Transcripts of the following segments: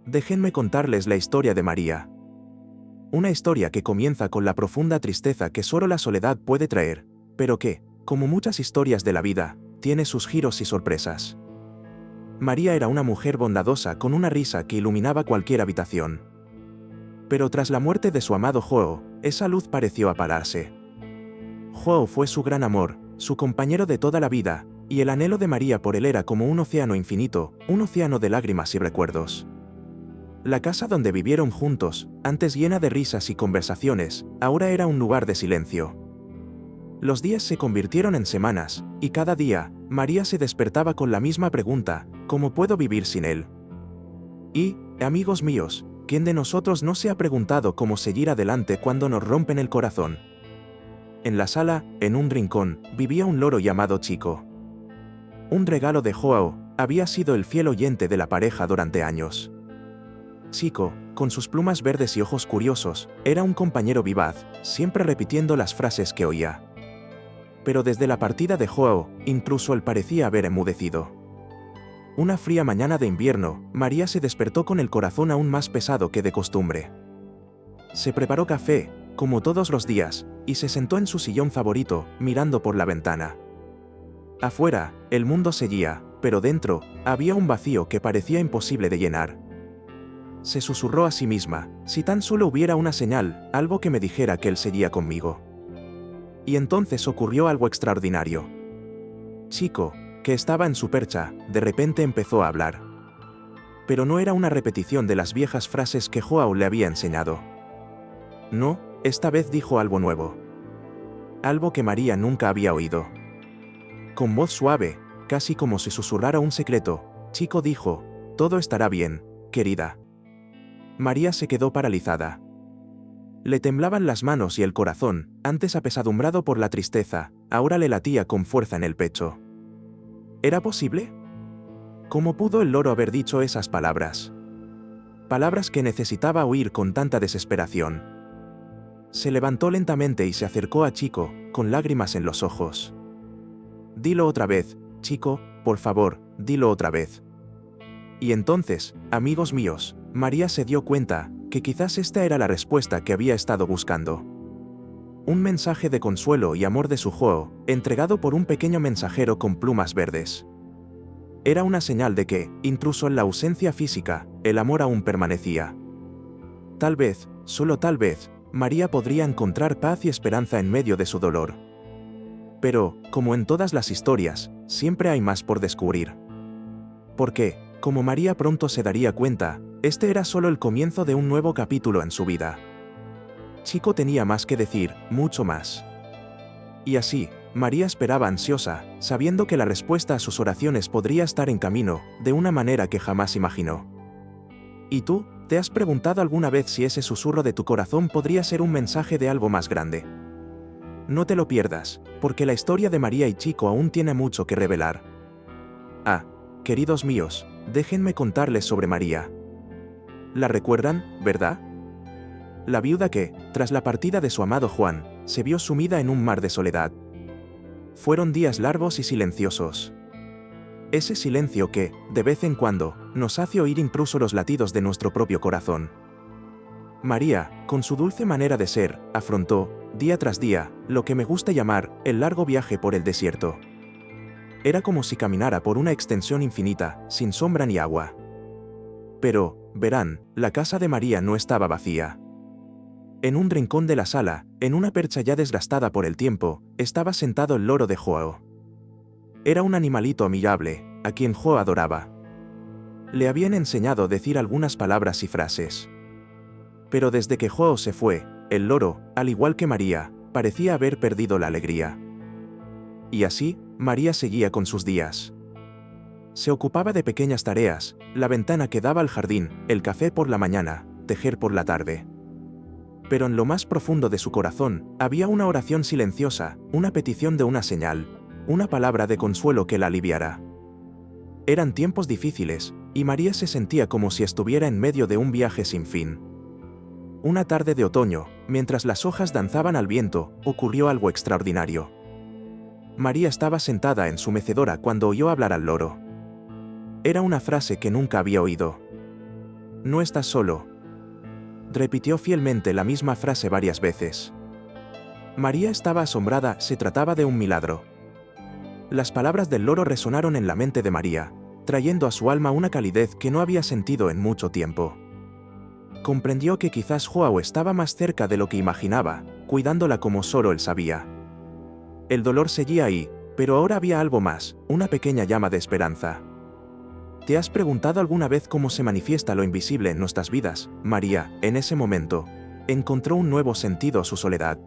déjenme contarles la historia de María. Una historia que comienza con la profunda tristeza que solo la soledad puede traer, pero que, como muchas historias de la vida, tiene sus giros y sorpresas. María era una mujer bondadosa con una risa que iluminaba cualquier habitación. Pero tras la muerte de su amado Joao, esa luz pareció apagarse. Joao fue su gran amor, su compañero de toda la vida, y el anhelo de María por él era como un océano infinito, un océano de lágrimas y recuerdos. La casa donde vivieron juntos, antes llena de risas y conversaciones, ahora era un lugar de silencio. Los días se convirtieron en semanas, y cada día, María se despertaba con la misma pregunta: ¿cómo puedo vivir sin él? Y, amigos míos, ¿quién de nosotros no se ha preguntado cómo seguir adelante cuando nos rompen el corazón? En la sala, en un rincón, vivía un loro llamado Chico. Un regalo de Joao, había sido el fiel oyente de la pareja durante años. Chico, con sus plumas verdes y ojos curiosos, era un compañero vivaz, siempre repitiendo las frases que oía. Pero desde la partida de Joao, incluso él parecía haber enmudecido. Una fría mañana de invierno, María se despertó con el corazón aún más pesado que de costumbre. Se preparó café, como todos los días, y se sentó en su sillón favorito, mirando por la ventana. Afuera, el mundo seguía, pero dentro, había un vacío que parecía imposible de llenar. Se susurró a sí misma: si tan solo hubiera una señal, algo que me dijera que él seguía conmigo. Y entonces ocurrió algo extraordinario. Chico, que estaba en su percha, de repente empezó a hablar. Pero no era una repetición de las viejas frases que Joao le había enseñado. No, esta vez dijo algo nuevo. Algo que María nunca había oído. Con voz suave, casi como si susurrara un secreto, Chico dijo: todo estará bien, querida. María se quedó paralizada. Le temblaban las manos y el corazón, antes apesadumbrado por la tristeza, ahora le latía con fuerza en el pecho. ¿Era posible? ¿Cómo pudo el loro haber dicho esas palabras? Palabras que necesitaba oír con tanta desesperación. Se levantó lentamente y se acercó a Chico, con lágrimas en los ojos. Dilo otra vez, Chico, por favor, dilo otra vez. Y entonces, amigos míos, María se dio cuenta que quizás esta era la respuesta que había estado buscando. Un mensaje de consuelo y amor de su Joao, entregado por un pequeño mensajero con plumas verdes. Era una señal de que, incluso en la ausencia física, el amor aún permanecía. Tal vez, solo tal vez, María podría encontrar paz y esperanza en medio de su dolor. Pero, como en todas las historias, siempre hay más por descubrir. Porque, como María pronto se daría cuenta, este era solo el comienzo de un nuevo capítulo en su vida. Chico tenía más que decir, mucho más. Y así, María esperaba ansiosa, sabiendo que la respuesta a sus oraciones podría estar en camino, de una manera que jamás imaginó. ¿Y tú, te has preguntado alguna vez si ese susurro de tu corazón podría ser un mensaje de algo más grande? No te lo pierdas, porque la historia de María y Chico aún tiene mucho que revelar. Ah, queridos míos, déjenme contarles sobre María. ¿La recuerdan, verdad? La viuda que, tras la partida de su amado Juan, se vio sumida en un mar de soledad. Fueron días largos y silenciosos. Ese silencio que, de vez en cuando, nos hace oír incluso los latidos de nuestro propio corazón. María, con su dulce manera de ser, afrontó, día tras día, lo que me gusta llamar, el largo viaje por el desierto. Era como si caminara por una extensión infinita, sin sombra ni agua. Pero, verán, la casa de María no estaba vacía. En un rincón de la sala, en una percha ya desgastada por el tiempo, estaba sentado el loro de Joao. Era un animalito amigable, a quien Joao adoraba. Le habían enseñado a decir algunas palabras y frases. Pero desde que Joao se fue, el loro, al igual que María, parecía haber perdido la alegría. Y así, María seguía con sus días. Se ocupaba de pequeñas tareas, la ventana que daba al jardín, el café por la mañana, tejer por la tarde. Pero en lo más profundo de su corazón, había una oración silenciosa, una petición de una señal, una palabra de consuelo que la aliviara. Eran tiempos difíciles, y María se sentía como si estuviera en medio de un viaje sin fin. Una tarde de otoño, mientras las hojas danzaban al viento, ocurrió algo extraordinario. María estaba sentada en su mecedora cuando oyó hablar al loro. Era una frase que nunca había oído. no estás solo. Repitió fielmente la misma frase varias veces. María estaba asombrada, se trataba de un milagro. Las palabras del loro resonaron en la mente de María, trayendo a su alma una calidez que no había sentido en mucho tiempo. Comprendió que quizás Joao estaba más cerca de lo que imaginaba, cuidándola como solo él sabía. El dolor seguía ahí, pero ahora había algo más, una pequeña llama de esperanza. ¿Te has preguntado alguna vez cómo se manifiesta lo invisible en nuestras vidas? María, en ese momento, encontró un nuevo sentido a su soledad.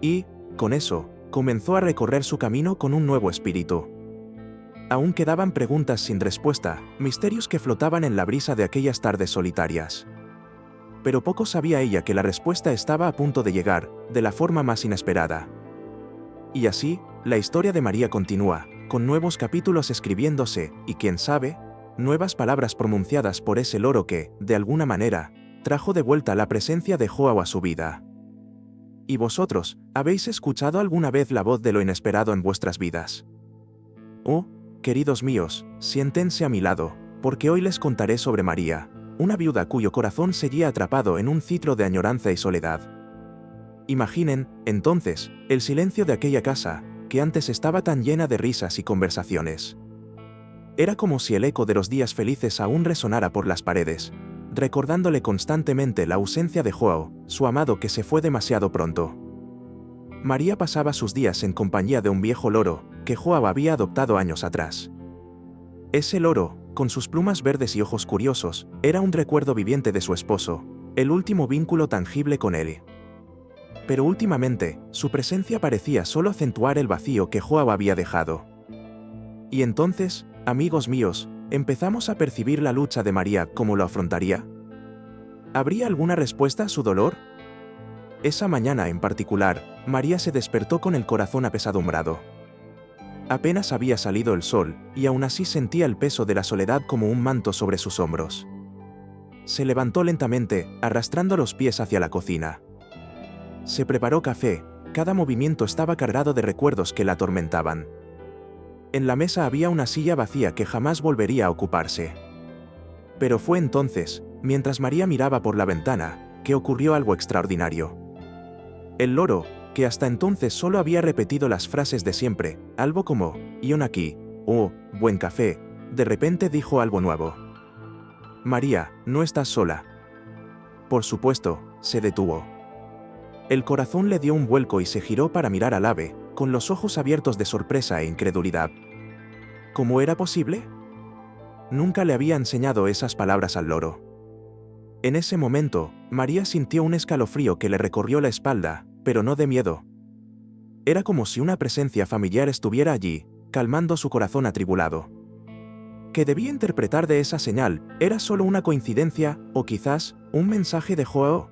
Y, con eso, comenzó a recorrer su camino con un nuevo espíritu. Aún quedaban preguntas sin respuesta, misterios que flotaban en la brisa de aquellas tardes solitarias. Pero poco sabía ella que la respuesta estaba a punto de llegar, de la forma más inesperada. Y así, la historia de María continúa, con nuevos capítulos escribiéndose, y quién sabe, nuevas palabras pronunciadas por ese loro que, de alguna manera, trajo de vuelta la presencia de Joao a su vida. ¿Y vosotros, habéis escuchado alguna vez la voz de lo inesperado en vuestras vidas? Oh, queridos míos, siéntense a mi lado, porque hoy les contaré sobre María, una viuda cuyo corazón seguía atrapado en un ciclo de añoranza y soledad. Imaginen, entonces, el silencio de aquella casa, que antes estaba tan llena de risas y conversaciones. Era como si el eco de los días felices aún resonara por las paredes, recordándole constantemente la ausencia de Joao, su amado que se fue demasiado pronto. María pasaba sus días en compañía de un viejo loro, que Joao había adoptado años atrás. Ese loro, con sus plumas verdes y ojos curiosos, era un recuerdo viviente de su esposo, el último vínculo tangible con él. Pero últimamente, su presencia parecía solo acentuar el vacío que Joao había dejado. Y entonces, amigos míos, empezamos a percibir la lucha de María, ¿cómo lo afrontaría? ¿Habría alguna respuesta a su dolor? Esa mañana en particular, María se despertó con el corazón apesadumbrado. Apenas había salido el sol, y aún así sentía el peso de la soledad como un manto sobre sus hombros. Se levantó lentamente, arrastrando los pies hacia la cocina. Se preparó café, cada movimiento estaba cargado de recuerdos que la atormentaban. En la mesa había una silla vacía que jamás volvería a ocuparse. Pero fue entonces, mientras María miraba por la ventana, que ocurrió algo extraordinario. El loro, que hasta entonces solo había repetido las frases de siempre, algo como, «Ion aquí», «Oh, buen café», de repente dijo algo nuevo. «María, no estás sola». Por supuesto, se detuvo. El corazón le dio un vuelco y se giró para mirar al ave, con los ojos abiertos de sorpresa e incredulidad. ¿Cómo era posible? Nunca le había enseñado esas palabras al loro. En ese momento, María sintió un escalofrío que le recorrió la espalda, pero no de miedo. Era como si una presencia familiar estuviera allí, calmando su corazón atribulado. ¿Qué debía interpretar de esa señal? ¿Era solo una coincidencia, o quizás, un mensaje de Joao?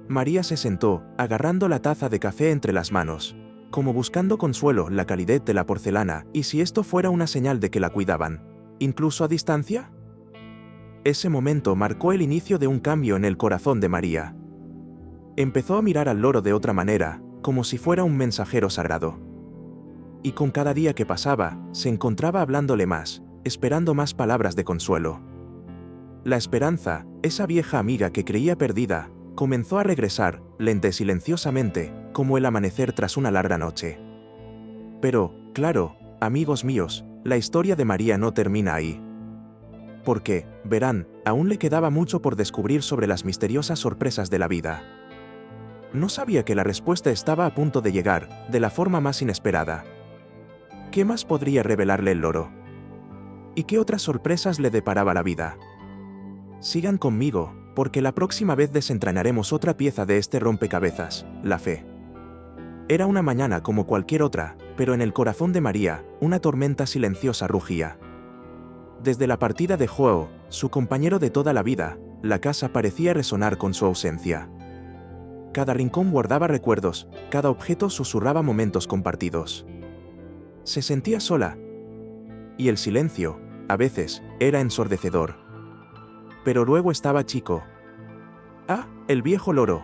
María se sentó, agarrando la taza de café entre las manos, como buscando consuelo en la calidez de la porcelana, y si esto fuera una señal de que la cuidaban, incluso a distancia. Ese momento marcó el inicio de un cambio en el corazón de María. Empezó a mirar al loro de otra manera, como si fuera un mensajero sagrado. Y con cada día que pasaba, se encontraba hablándole más, esperando más palabras de consuelo. La esperanza, esa vieja amiga que creía perdida, comenzó a regresar, lenta y silenciosamente, como el amanecer tras una larga noche. Pero, claro, amigos míos, la historia de María no termina ahí. Porque, verán, aún le quedaba mucho por descubrir sobre las misteriosas sorpresas de la vida. No sabía que la respuesta estaba a punto de llegar, de la forma más inesperada. ¿Qué más podría revelarle el loro? ¿Y qué otras sorpresas le deparaba la vida? Sigan conmigo, porque la próxima vez desentrañaremos otra pieza de este rompecabezas, la fe. Era una mañana como cualquier otra, pero en el corazón de María, una tormenta silenciosa rugía. Desde la partida de Joao, su compañero de toda la vida, la casa parecía resonar con su ausencia. Cada rincón guardaba recuerdos, cada objeto susurraba momentos compartidos. Se sentía sola. Y el silencio, a veces, era ensordecedor. Pero luego estaba Chico. Ah, el viejo loro.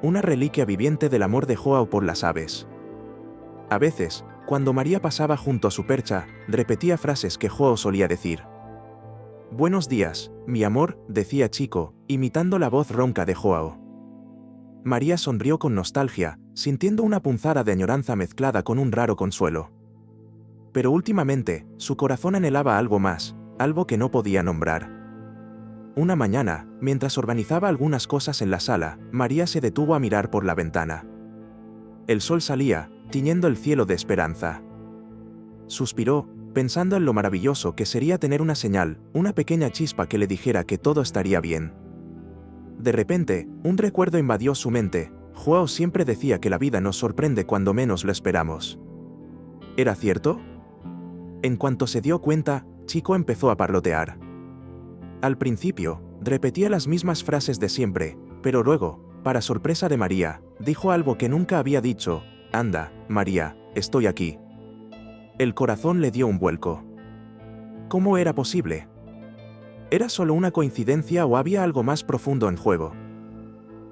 Una reliquia viviente del amor de Joao por las aves. A veces, cuando María pasaba junto a su percha, repetía frases que Joao solía decir. Buenos días, mi amor, decía Chico, imitando la voz ronca de Joao. María sonrió con nostalgia, sintiendo una punzada de añoranza mezclada con un raro consuelo. Pero últimamente, su corazón anhelaba algo más, algo que no podía nombrar. Una mañana, mientras organizaba algunas cosas en la sala, María se detuvo a mirar por la ventana. El sol salía, tiñendo el cielo de esperanza. Suspiró, pensando en lo maravilloso que sería tener una señal, una pequeña chispa que le dijera que todo estaría bien. De repente, un recuerdo invadió su mente. Joao siempre decía que la vida nos sorprende cuando menos lo esperamos. ¿Era cierto? En cuanto se dio cuenta, Chico empezó a parlotear. Al principio, repetía las mismas frases de siempre, pero luego, para sorpresa de María, dijo algo que nunca había dicho: «Anda, María, estoy aquí». El corazón le dio un vuelco. ¿Cómo era posible? ¿Era solo una coincidencia o había algo más profundo en juego?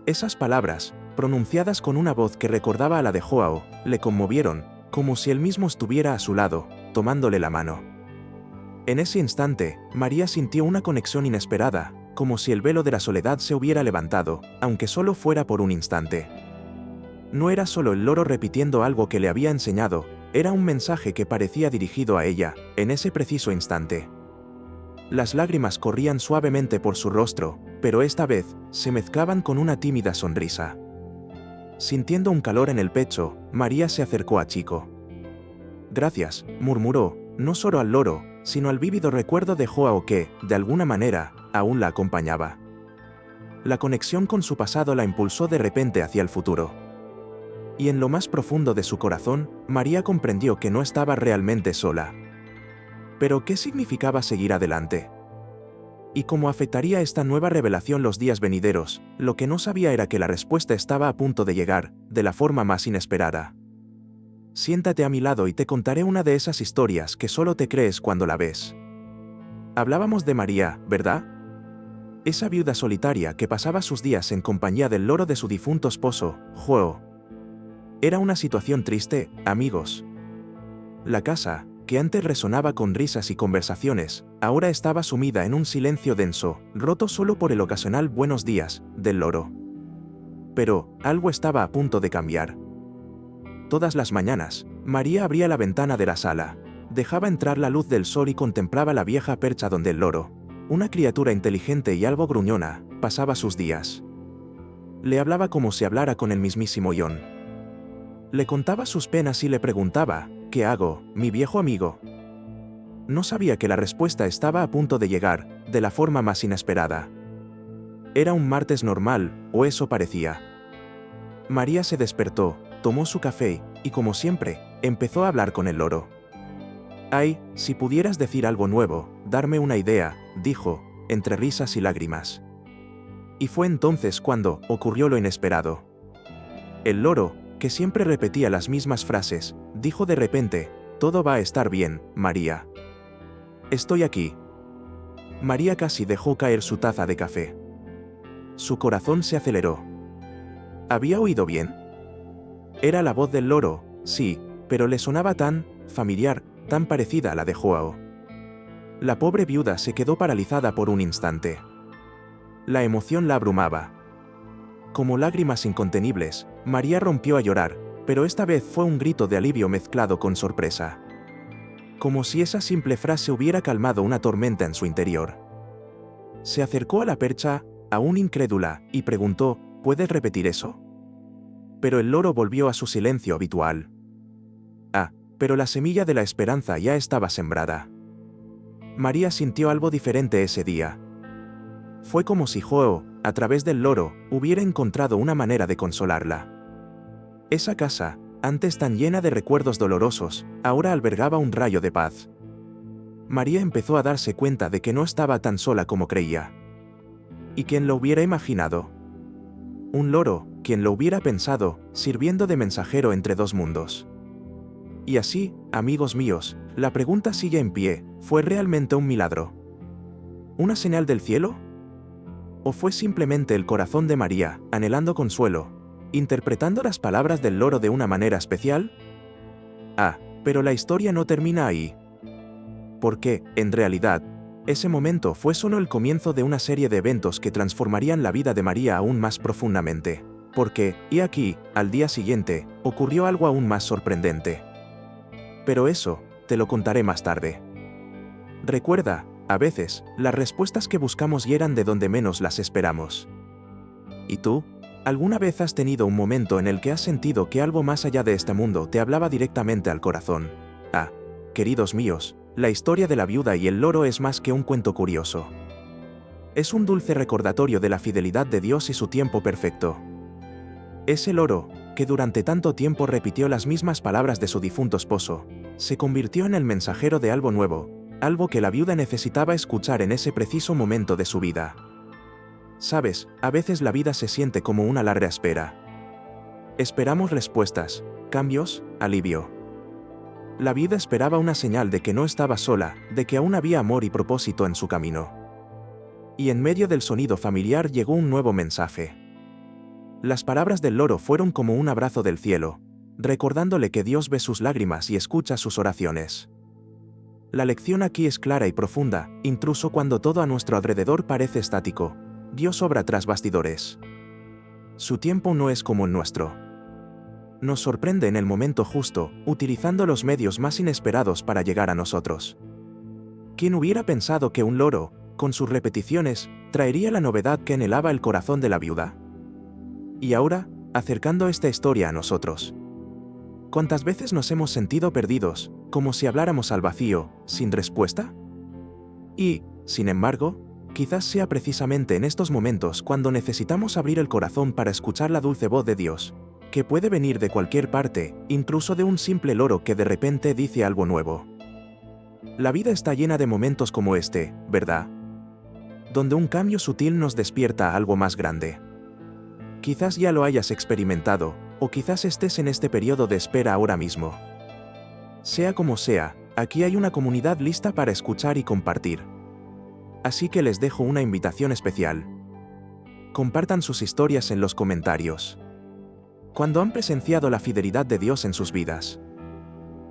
Esas palabras, pronunciadas con una voz que recordaba a la de Joao, le conmovieron, como si él mismo estuviera a su lado, tomándole la mano. En ese instante, María sintió una conexión inesperada, como si el velo de la soledad se hubiera levantado, aunque solo fuera por un instante. No era solo el loro repitiendo algo que le había enseñado, era un mensaje que parecía dirigido a ella, en ese preciso instante. Las lágrimas corrían suavemente por su rostro, pero esta vez, se mezclaban con una tímida sonrisa. Sintiendo un calor en el pecho, María se acercó a Chico. «Gracias», murmuró, no solo al loro, sino al vívido recuerdo de Joao que, de alguna manera, aún la acompañaba. La conexión con su pasado la impulsó de repente hacia el futuro. Y en lo más profundo de su corazón, María comprendió que no estaba realmente sola. Pero ¿qué significaba seguir adelante? ¿Y cómo afectaría esta nueva revelación los días venideros? Lo que no sabía era que la respuesta estaba a punto de llegar, de la forma más inesperada. Siéntate a mi lado y te contaré una de esas historias que solo te crees cuando la ves. Hablábamos de María, ¿verdad? Esa viuda solitaria que pasaba sus días en compañía del loro de su difunto esposo, Joao. Era una situación triste, amigos. La casa, que antes resonaba con risas y conversaciones, ahora estaba sumida en un silencio denso, roto solo por el ocasional buenos días del loro. Pero, algo estaba a punto de cambiar. Todas las mañanas, María abría la ventana de la sala, dejaba entrar la luz del sol y contemplaba la vieja percha donde el loro, una criatura inteligente y algo gruñona, pasaba sus días. Le hablaba como si hablara con el mismísimo Ion. Le contaba sus penas y le preguntaba: «¿Qué hago, mi viejo amigo?». No sabía que la respuesta estaba a punto de llegar, de la forma más inesperada. Era un martes normal, o eso parecía. María se despertó, tomó su café, y como siempre, empezó a hablar con el loro. «Ay, si pudieras decir algo nuevo, darme una idea», dijo, entre risas y lágrimas. Y fue entonces cuando ocurrió lo inesperado. El loro, que siempre repetía las mismas frases, dijo de repente: «Todo va a estar bien, María. Estoy aquí». María casi dejó caer su taza de café. Su corazón se aceleró. ¿Había oído bien? Era la voz del loro, sí, pero le sonaba tan familiar, tan parecida a la de Joao. La pobre viuda se quedó paralizada por un instante. La emoción la abrumaba. Como lágrimas incontenibles, María rompió a llorar, pero esta vez fue un grito de alivio mezclado con sorpresa. Como si esa simple frase hubiera calmado una tormenta en su interior. Se acercó a la percha, aún incrédula, y preguntó: «¿Puedes repetir eso?». Pero el loro volvió a su silencio habitual. Ah, pero la semilla de la esperanza ya estaba sembrada. María sintió algo diferente ese día. Fue como si Joao, a través del loro, hubiera encontrado una manera de consolarla. Esa casa, antes tan llena de recuerdos dolorosos, ahora albergaba un rayo de paz. María empezó a darse cuenta de que no estaba tan sola como creía. ¿Y quién lo hubiera imaginado? Un loro, quien lo hubiera pensado, sirviendo de mensajero entre dos mundos. Y así, amigos míos, la pregunta sigue en pie: ¿fue realmente un milagro? ¿Una señal del cielo? ¿O fue simplemente el corazón de María, anhelando consuelo, interpretando las palabras del loro de una manera especial? Ah, pero la historia no termina ahí. Porque, en realidad, Ese momento fue solo el comienzo de una serie de eventos que transformarían la vida de María aún más profundamente. Porque, y aquí, al día siguiente, ocurrió algo aún más sorprendente. Pero eso, te lo contaré más tarde. Recuerda, a veces, las respuestas que buscamos llegan de donde menos las esperamos. ¿Y tú? ¿Alguna vez has tenido un momento en el que has sentido que algo más allá de este mundo te hablaba directamente al corazón? Ah, queridos míos, la historia de la viuda y el loro es más que un cuento curioso. Es un dulce recordatorio de la fidelidad de Dios y su tiempo perfecto. Ese loro, que durante tanto tiempo repitió las mismas palabras de su difunto esposo, se convirtió en el mensajero de algo nuevo, algo que la viuda necesitaba escuchar en ese preciso momento de su vida. Sabes, a veces la vida se siente como una larga espera. Esperamos respuestas, cambios, alivio. La viuda esperaba una señal de que no estaba sola, de que aún había amor y propósito en su camino. Y en medio del sonido familiar llegó un nuevo mensaje. Las palabras del loro fueron como un abrazo del cielo, recordándole que Dios ve sus lágrimas y escucha sus oraciones. La lección aquí es clara y profunda, incluso cuando todo a nuestro alrededor parece estático. Dios obra tras bastidores. Su tiempo no es como el nuestro. Nos sorprende en el momento justo, utilizando los medios más inesperados para llegar a nosotros. ¿Quién hubiera pensado que un loro, con sus repeticiones, traería la novedad que anhelaba el corazón de la viuda? Y ahora, acercando esta historia a nosotros. ¿Cuántas veces nos hemos sentido perdidos, como si habláramos al vacío, sin respuesta? Y, sin embargo, quizás sea precisamente en estos momentos cuando necesitamos abrir el corazón para escuchar la dulce voz de Dios, que puede venir de cualquier parte, incluso de un simple loro que de repente dice algo nuevo. La vida está llena de momentos como este, ¿verdad? Donde un cambio sutil nos despierta a algo más grande. Quizás ya lo hayas experimentado, o quizás estés en este periodo de espera ahora mismo. Sea como sea, aquí hay una comunidad lista para escuchar y compartir. Así que les dejo una invitación especial. Compartan sus historias en los comentarios. Cuando han presenciado la fidelidad de Dios en sus vidas.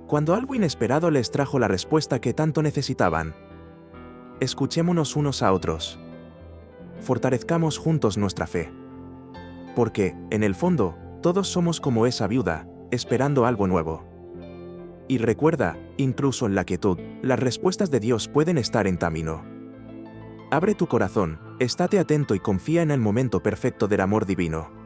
Cuando algo inesperado les trajo la respuesta que tanto necesitaban. Escuchémonos unos a otros. Fortalezcamos juntos nuestra fe. Porque, en el fondo, todos somos como esa viuda, esperando algo nuevo. Y recuerda, incluso en la quietud, las respuestas de Dios pueden estar en camino. Abre tu corazón, estate atento y confía en el momento perfecto del amor divino.